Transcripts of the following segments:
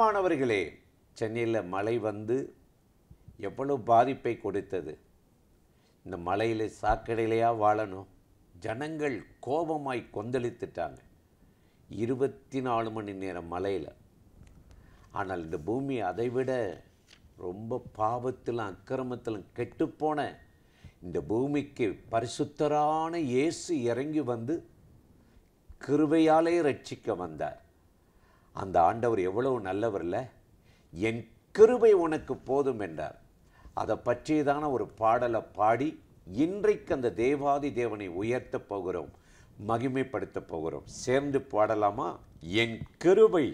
பிரியமானவர்களே, சென்னையில் மழை வந்து எவ்வளவு பாதிப்பை கொடுத்தது. இந்த மழையில் சாக்கடையிலையா வாழணும்? ஜனங்கள் கோபமாய் கொந்தளித்துட்டாங்க 24 மணி நேரம் மழையில். ஆனால் இந்த பூமி அதைவிட ரொம்ப பாவத்திலும் அக்கிரமத்திலும் கெட்டுப்போன இந்த பூமிக்கு பரிசுத்தரான இயேசு இறங்கி வந்து கிருபையாலே ரட்சிக்க வந்தார். அந்த ஆண்டவர் எவ்வளவு நல்லவர்ல. என் கிருபை உனக்கு போதும் என்றார். அதை பற்றியதான ஒரு பாடலை பாடி இன்றைக்கு அந்த தேவாதி தேவனை உயர்த்த போகிறோம், மகிமைப்படுத்த போகிறோம். சேர்ந்து பாடலாமா? என் கிருபை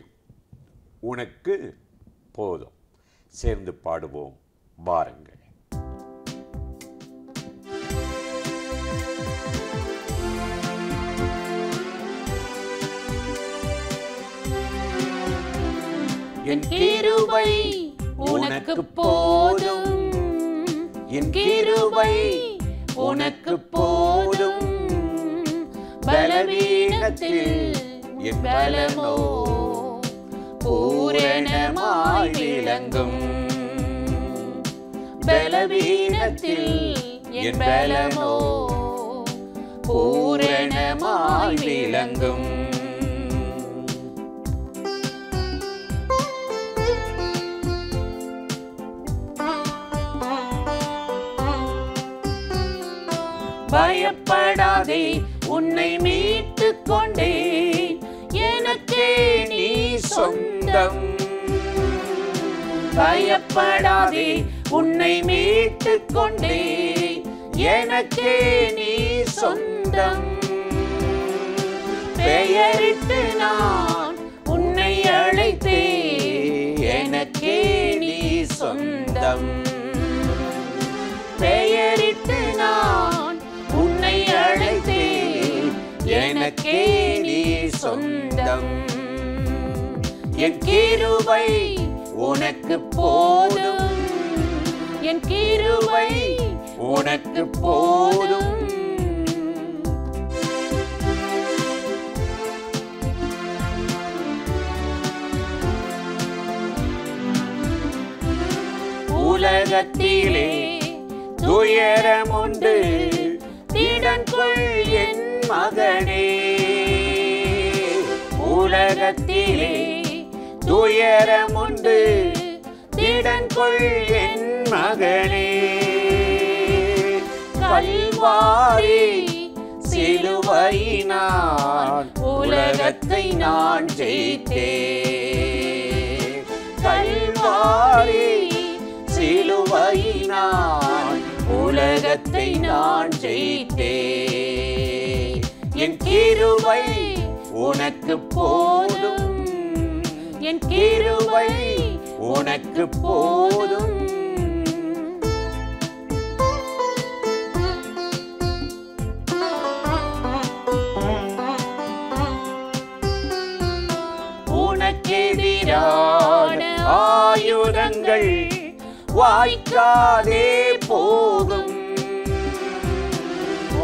உனக்கு போதும். சேர்ந்து பாடுவோம் வாருங்கள். என் கிருபை உனக்கு போதும், என் கிருபை உனக்கு போதும். பலவீனத்தில் என் பலமோ பூரணமாய் விளங்கும். பலவீனத்தில் என் பலமோ பூரணமாய் விளங்கும். பயப்படாதே, உன்னை மீட்டுக் கொண்டேன், எனக்கே நீ சொந்தம். பயப்படாதே, உன்னை மீட்டுக் கொண்டேன், எனக்கே நீ சொந்தம். பெயரிட்டு நான் உன்னை அழைத்தேன், எனக்கே நீ சொந்தம். பெயரிட்டு நான் உன்னை அழைத்தேன், எனக்கே நீ சொந்தம். என் கிருபை உனக்கு போதும், என் கிருபை உனக்கு போதும். உலகத்திலே துயரம் உண்டு, திடன் கொள் என் மகனே. உலகத்திலே துயரம் உண்டு, திடன் கொள் என் மகனே. கல்வாரி சிலுவையினால் உலகத்தை நான் ஜெயித்தேன். கல்வாரி சிலுவையினால் உலகத்தை நான் ஜெயித்தேன். என் கிருபை உனக்கு போதும், என் கிருபை உனக்கு போதும். உனக்கெதிரான ஆயுதங்கள் வாய்க்காதே போகும்.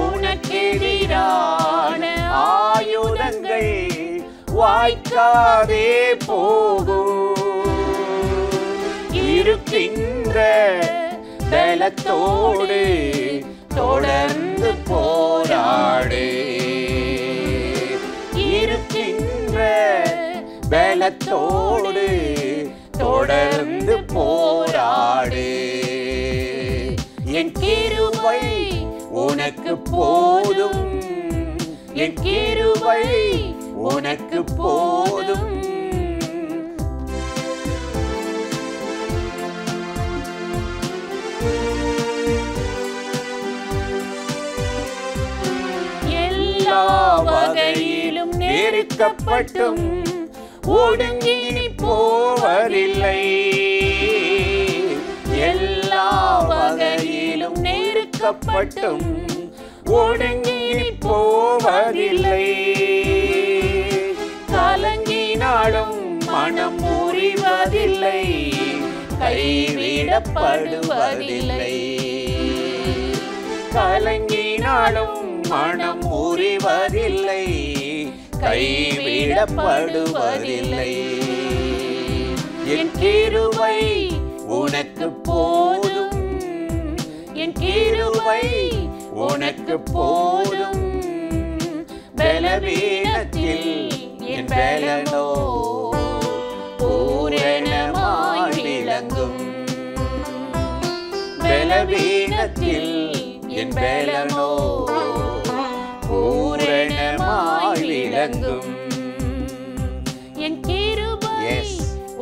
உனக்கெதிரான ஆயுதங்கள் வாய்க்காதே போகும். இருக்கின்ற பலத்தோடு தொடர்ந்து போராடு. இருக்கின்ற பலத்தோடு தொடர்ந்து போராடு. என் கிருபை உனக்கு போதும், என் கிருபை உனக்கு போதும். எல்லா வகையிலும் நெருக்கப்பட்டும் ஒடுங்கி போவதில்லை. எல்லா வகையிலும் நெருக்கப்பட்டும் ஒடுங்கி போவதில்லை. கலங்கினாலும் மனம் முறிவதில்லை, கைவிடப்படுவதில்லை. கலங்கினாலும் மனம் முறிவதில்லை, கைவிடப்படுவதில்லை. என் கிருபை உனக்கு போதும், என் கிருபை உனக்கு போதும். பலவீனத்தில் என் பலனோ பூரணமாய் விளங்கும். பலவீனத்தில் என் பலனோ பூரணமாய் விளங்கும். என் கிருபை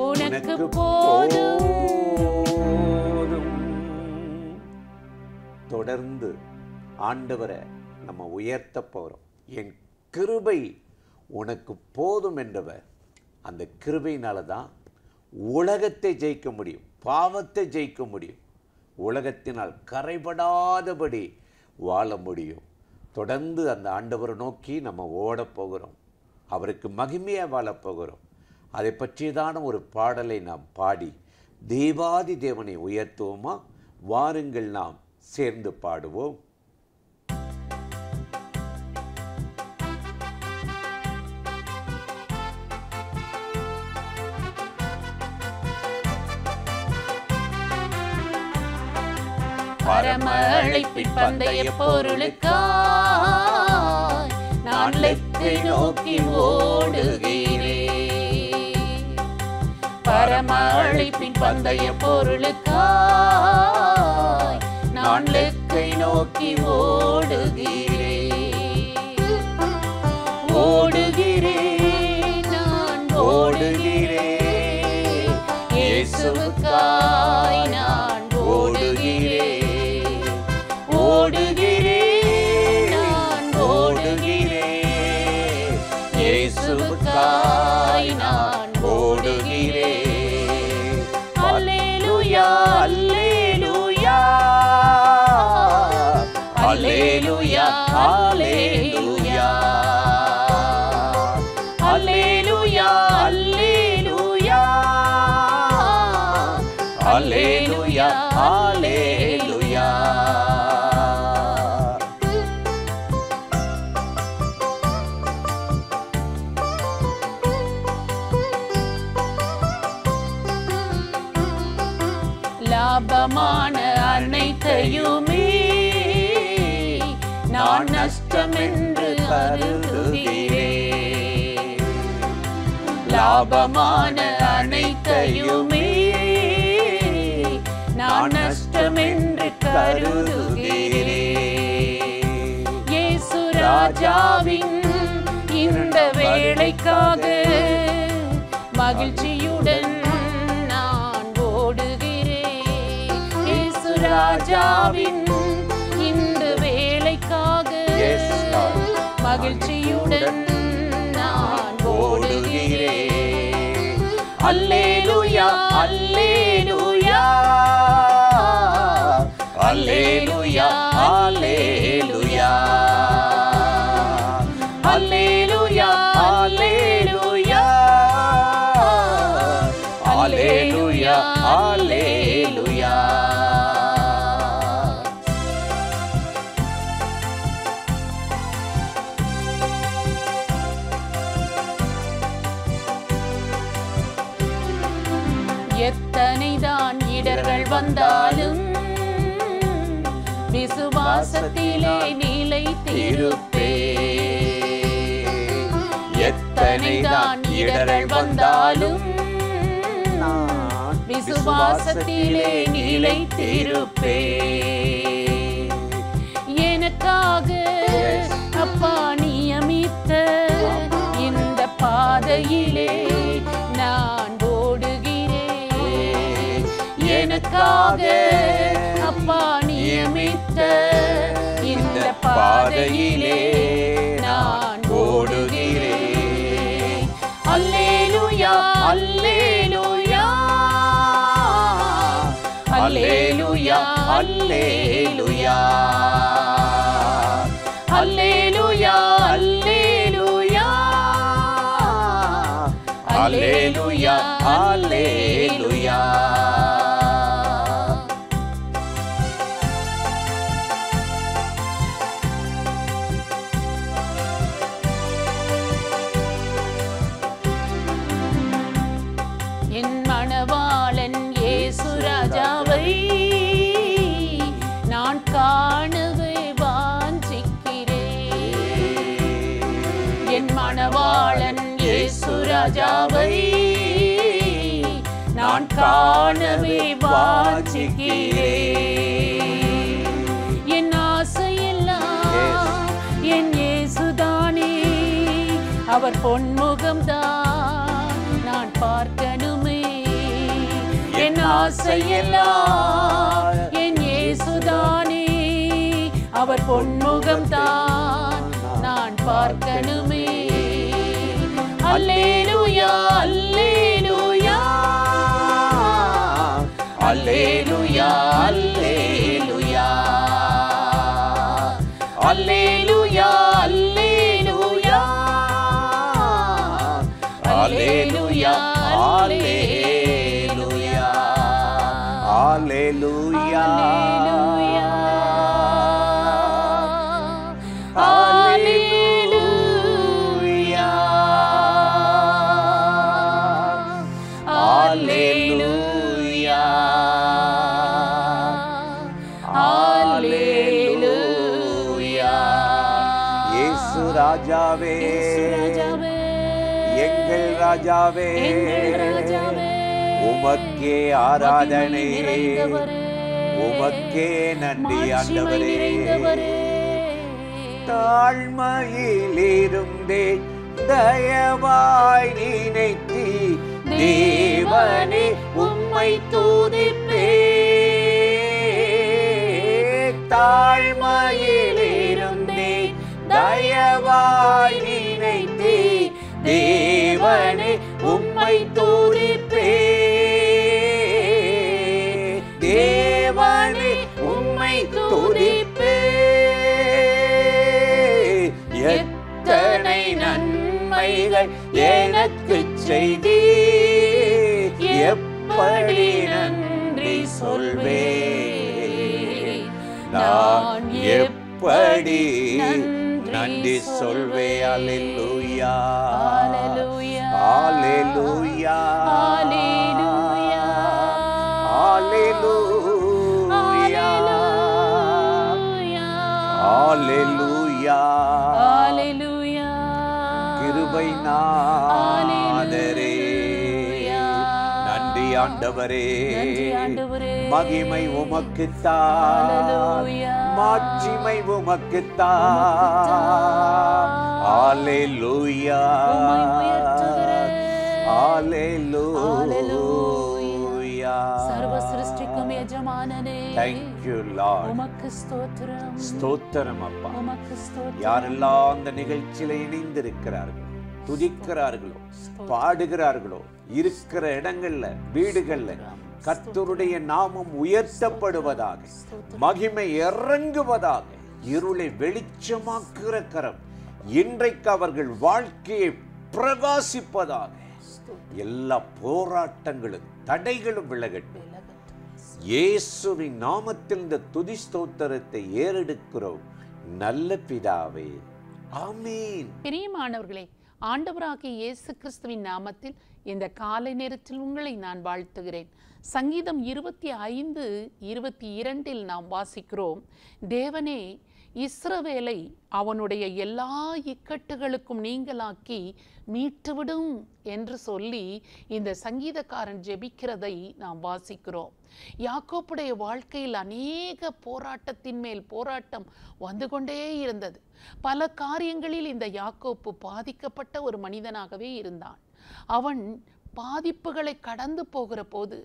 உனக்கு போதும். தொடர்ந்து ஆண்டவரை நம்ம உயர்த்த போகிறோம். என் கிருபை உனக்கு போதும் என்றவர், அந்த கிருபையினால தான் உலகத்தை ஜெயிக்க முடியும், பாவத்தை ஜெயிக்க முடியும், உலகத்தினால் கரைபடாதபடி வாழ முடியும். தொடர்ந்து அந்த ஆண்டவரை நோக்கி நம்ம ஓடப் போகிறோம், அவருக்கு மகிமையாக வாழப் போகிறோம். அதை பற்றியதான ஒரு பாடலை நாம் பாடி தேவாதி தேவனை உயர்த்துவோமா? வாருங்கள் நாம் சேர்ந்து பாடுவோம். பரம அழைப்பின் பந்தய பொருளுக்காய் நான் லெக்கை நோக்கி ஓடுகிறேன். பரம அழைப்பின் பந்தய பொருளுக்காய் நான் லெக்கை நோக்கி ஓடுகிறேன். ஓடுகிறேன், நான் ஓடுகிறேன், இயேசுவுக்காய் நான் ஓடுகிறேன். ஓடுகிறேன், நான் ஓடுகிறேன், இயேசுவுக்காய் நான் ஓடுகிறேன். அல்லேலூயா, அல்லேலூயா, அல்லேலூயா, அல்லேலூயா, அல்லேலூயா, அல்லேலூயா, அல்லேலூயா, அல்லேலூயா. லாபமான அனைத்தையுமே நான் நஷ்டம் என்று கருதுகிறேன். லாபமான அனைத்தையுமே நான் நஷ்டம் என்று கருதுகிறேன். இயேசு ராஜாவின் இந்த வேளைக்காக மகிழ்ச்சியுடன் நான் ஓடுகிறேன். இயேசு ராஜாவின் இந்த வேளைக்காக மகிழ்ச்சியுடன் நான் ஓடுகிறேன். அல்லேலூயா, அல்லேலூயா, அல்லேலூயா, அல்லேலூயா, அல்லேலூயா, அல்லேலூயா, அல்லேலூயா, அல்லேலூயா. எத்தனைதான் இடர்கள் வந்தாலும் விசுவாசத்திலே நிலைத்திருப்பேன். எத்தனைதான் இடர்கள் வந்தாலும் விசுவாசத்திலே நிலைத்திருப்பேன். எனக்காக அப்பா நியமித்த இந்த பாதையிலே நான் ஓடுகிறேன். எனக்காக அப்பா நியமித்த இந்த பாதையிலே நான் ஓடுகிறேன். அல்லேலூயா, அல்லேலூயா, அல்லேலூயா, அல்லேலூயா, அல்லேலூயா, அல்லேலூயா, அல்லேலூயா, அல்லேலூயா. என் மன என் மணவாளன் இயேசு ராஜாவை நான் காணவே வாஞ்சிக்கிறேன். என் ஆசையெல்லாம் என் இயேசுதானே, அவர் பொன்முகம்தான் நான் பார்க்கணுமே. என் ஆசையெல்லாம் என் இயேசுதானே, அவர் பொன்முகம்தான் நான் பார்க்கணுமே. அல்லேலூயா அல்லேலூயா அல்லேலூயா அல்லேலூயா அல்லேலூயா அல்லேலூயா அல்லேலூயா அல்லேலூயா ராஜாவே எங்கள் ராஜாவே உமக்கே ஆராதனை, உமக்கே நன்றி ஆண்டவரே. தாழ்மையிலிருந்தே தயவாய் நினைத்தி தேவனே உம்மை துதிப்பே. தாழ்மையிலிருந்தே தயவாய் நினைத்தே தேவனே உம்மை துதிப்பே. தேவனே உம்மை துதிப்பே. எத்தனை நன்மைகள் எனக்கு செய்தி, எப்படி நன்றி சொல்வே. நான் எப்படி நன்றி சொல்வே. அல்லேலூயா அல்லேலூயா அல்லேலூயா அல்லேலூயா அல்லேலூயா. கிருபை நாதரே நன்றி ஆண்டவரே. மகிமை உமக்குத்தான், மாட்சிமை உமக்குத்தான். அல்லேலூயா அல்லேலூயா. சர்வ சிருஷ்டிக்கும் எஜமானனே, Thank you Lord. உமக்கு ஸ்தோத்திரம். ஸ்தோத்திரம் அப்பா. உமக்கு ஸ்தோத்திரம். யாரெல்லாம் அந்த நிகழ்ச்சியில இணைந்திருக்கிறார்களோ, துதிக்கிறார்களோ, பாடுகிறார்களோ, இருக்கிற இடங்கள்ல வீடுகள்ல கர்த்தருடைய நாமம் உயர்த்தப்படுவதாக, மகிமை இறங்குவதாக, இருளை வெளிச்சமாக்குற கரம் இன்றைக்கு அவர்கள் வாழ்க்கையை பிரகாசிப்பதாக. எல்லா போராட்டங்களும் தடைகளும் விலகட்டும். இயேசுவின் நாமத்தில் இந்த துதி ஸ்தோத்திரத்தை ஏறெடுக்கிறோம் நல்ல பிதாவே, ஆமென். பிரியமானவர்களே, ஆண்டவராகிய இயேசு கிறிஸ்துவின் நாமத்தில் இந்த காலை நேரத்தில் உங்களை நான் வாழ்த்துகிறேன். சங்கீதம் 25:22 நாம் வாசிக்கிறோம், தேவனே இஸ்ரவேலை அவனுடைய எல்லா இக்கட்டுகளுக்கும் நீங்களாக்கி மீட்டுவிடும் என்று சொல்லி இந்த சங்கீதக்காரன் ஜெபிக்கிறதை நாம் வாசிக்கிறோம். யாக்கோப்புடைய வாழ்க்கையில் அநேக போராட்டத்தின் மேல் போராட்டம் வந்து கொண்டே இருந்தது. பல காரியங்களில் இந்த யாக்கோப்பு பாதிக்கப்பட்ட ஒரு மனிதனாகவே இருந்தான். அவன் பாதிப்புகளை கடந்து போகிற போது,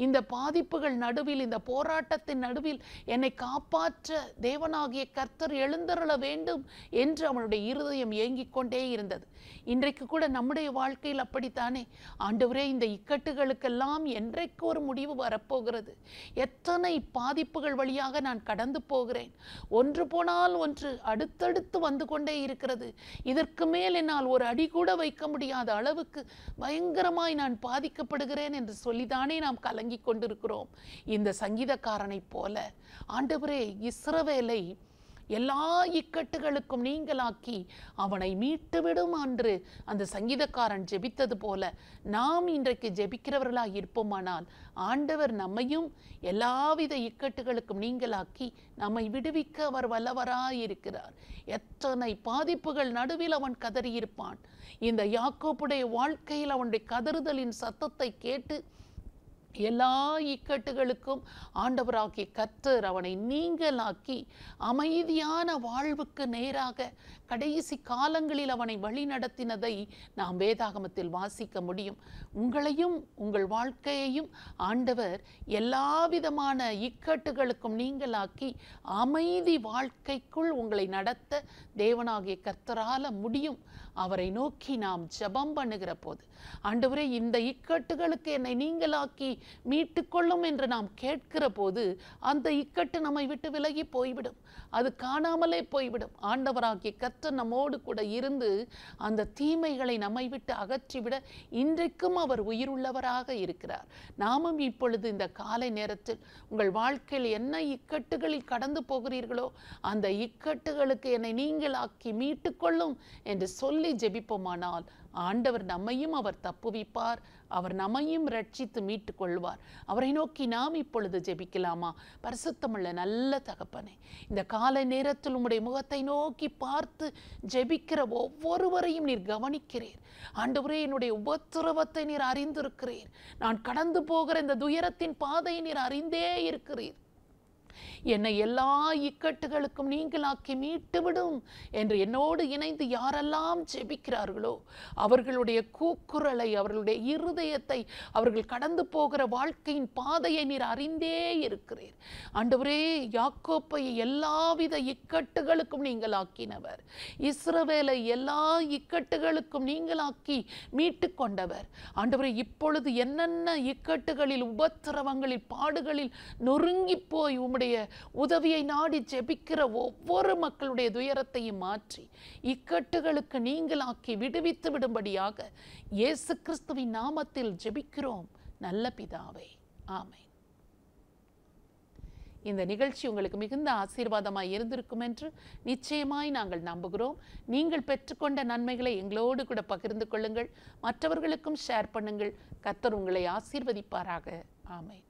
இந்த பாதிப்புகள் நடுவில், இந்த போராட்டத்தின் நடுவில் என்னை காப்பாற்ற தேவனாகிய கர்த்தர் எழுந்தருள வேண்டும் என்று அவனுடைய இருதயம் ஏங்கிக் கொண்டே இருந்தது. இன்றைக்கு கூட நம்முடைய வாழ்க்கையில் அப்படித்தானே? ஆண்டவரே, இந்த இக்கட்டுகளுக்கெல்லாம் என்றைக்கு ஒரு முடிவு வரப்போகிறது? எத்தனை பாதிப்புகள் வழியாக நான் கடந்து போகிறேன். ஒன்று போனால் ஒன்று அடுத்தடுத்து வந்து கொண்டே இருக்கிறது. இதற்கு மேல் என்னால் ஒரு அடி கூட வைக்க முடியாத அளவுக்கு பயங்கரமாய் நான் பாதிக்கப்படுகிறேன் என்று சொல்லிதானே நாம் கலங்கி கொண்டிருக்கிறோம். இந்த சங்கீதக்காரனை போல ஆண்டவரே இஸ்ரவேலை எல்லா இக்கட்டுகளுக்கும் நீங்களாக்கி அவனை மீட்டுவிடும் என்று அந்த சங்கீதக்காரன் ஜெபித்தது போல நாம் இன்றைக்கு ஜெபிக்கிறவர்களாக இருப்போமானால் ஆண்டவர் நம்மையும் எல்லாவித இக்கட்டுகளுக்கும் நீங்களாக்கி நம்மை விடுவிக்க அவர் வல்லவராயிருக்கிறார். எத்தனை பாதிப்புகள் நடுவில் அவன் கதறியிருப்பான். இந்த யாக்கோபுடைய வாழ்க்கையில் அவனுடைய கதறுதலின் சத்தத்தை கேட்டு எல்லா இக்கட்டுகளுக்கும் ஆண்டவராகிய கர்த்தர் அவனை நீங்களாக்கி அமைதியான வாழ்வுக்கு நேராக கடைசி காலங்களில் அவனை வழி நடத்தினதை நாம் வேதாகமத்தில் வாசிக்க முடியும். உங்களையும் உங்கள் வாழ்க்கையையும் ஆண்டவர் எல்லா விதமான இக்கட்டுகளுக்கும் நீங்களாக்கி அமைதி வாழ்க்கைக்குள் உங்களை நடத்த தேவனாகிய கர்த்தரால முடியும். அவரை நோக்கி நாம் ஜெபம் பண்ணுகிற போது, ஆண்டவரே இந்த இக்கட்டுகளுக்கு என்னை நீங்களாக்கி மீட்டுக்கொள்ளும் என்று நாம் கேட்கிற போது அந்த இக்கட்டு நம்மை விட்டு விலகி போய்விடும். அது காணாமலே போய்விடும். ஆண்டவராகிய கர்த்தர் நம்மோடு கூட இருந்து அந்த தீமைகளை நம்மை விட்டு அகற்றிவிட இன்றைக்கும் அவர் உயிருள்ளவராக இருக்கிறார். நாமும் இப்பொழுது இந்த காலை நேரத்தில் உங்கள் வாழ்க்கையில் என்ன இக்கட்டுகளில் கடந்து போகிறீர்களோ அந்த இக்கட்டுகளுக்கு என்னை நீங்களாக்கி மீட்டுக்கொள்ளும் என்று சொல்லி ஜெபிப்போமானால் ஆண்டவர் நம்மையும் அவர் தப்புவிப்பார். அவர் நம்மையும் ரட்சித்து மீட்டு கொள்வார். அவரை நோக்கி நாம் இப்பொழுது ஜெபிக்கலாமா? பரிசுத்தமுள்ள நல்ல தகப்பனே, இந்த காலை நேரத்தில் உம்முடைய முகத்தை நோக்கி பார்த்து ஜெபிக்கிற ஒவ்வொருவரையும் நீர் கவனிக்கிறீர். ஆண்டவரே, என்னுடைய உபத்திரவத்தை நீர் அறிந்திருக்கிறீர். நான் கடந்து போகிற இந்த துயரத்தின் பாதையை நீர் அறிந்தே இருக்கிறீர். என்னை எல்லா இக்கட்டுகளுக்கும் நீங்களாக்கி மீட்டுவிடும் என்று என்னோடு இணைந்து யாரெல்லாம் ஜெபிக்கிறார்களோ அவர்களுடைய கூக்குரலை, அவர்களுடைய இருதயத்தை, அவர்கள் கடந்து போகிற வாழ்க்கையின் பாதையை நீர் அறிந்தே இருக்கிறீர். ஆண்டவரே, யாக்கோப்பை எல்லாவித இக்கட்டுகளுக்கும் நீங்களாக்கினவர், இஸ்ரவேலை எல்லா இக்கட்டுகளுக்கும் நீங்களாக்கி மீட்டு கொண்டவர். ஆண்டவரே, இப்பொழுது என்னென்ன இக்கட்டுகளில், உபத்திரவங்களில், பாடுகளில் நொறுங்கி போய் உம்முடைய உதவியை நாடி ஜெபிக்கிற ஒவ்வொரு மக்களுடைய துயரத்தையும் மாற்றி இக்கட்டுகளுக்கு நீங்களாக்கி விடுவித்து விடும்படியாக இயேசு கிறிஸ்துவின் நாமத்தில் ஜெபிக்கிறோம் நல்ல பிதாவே, ஆமென். இந்த நிகழ்ச்சி உங்களுக்கு மிகுந்த ஆசீர்வாதமாய் இருந்திருக்கும் என்று நிச்சயமாய் நாங்கள் நம்புகிறோம். நீங்கள் பெற்றுக்கொண்ட நன்மைகளை எங்களோடு கூட பகிர்ந்து கொள்ளுங்கள், மற்றவர்களுக்கும் ஷேர் பண்ணுங்கள். கர்த்தர் உங்களை ஆசீர்வதிப்பாராக. ஆமென்.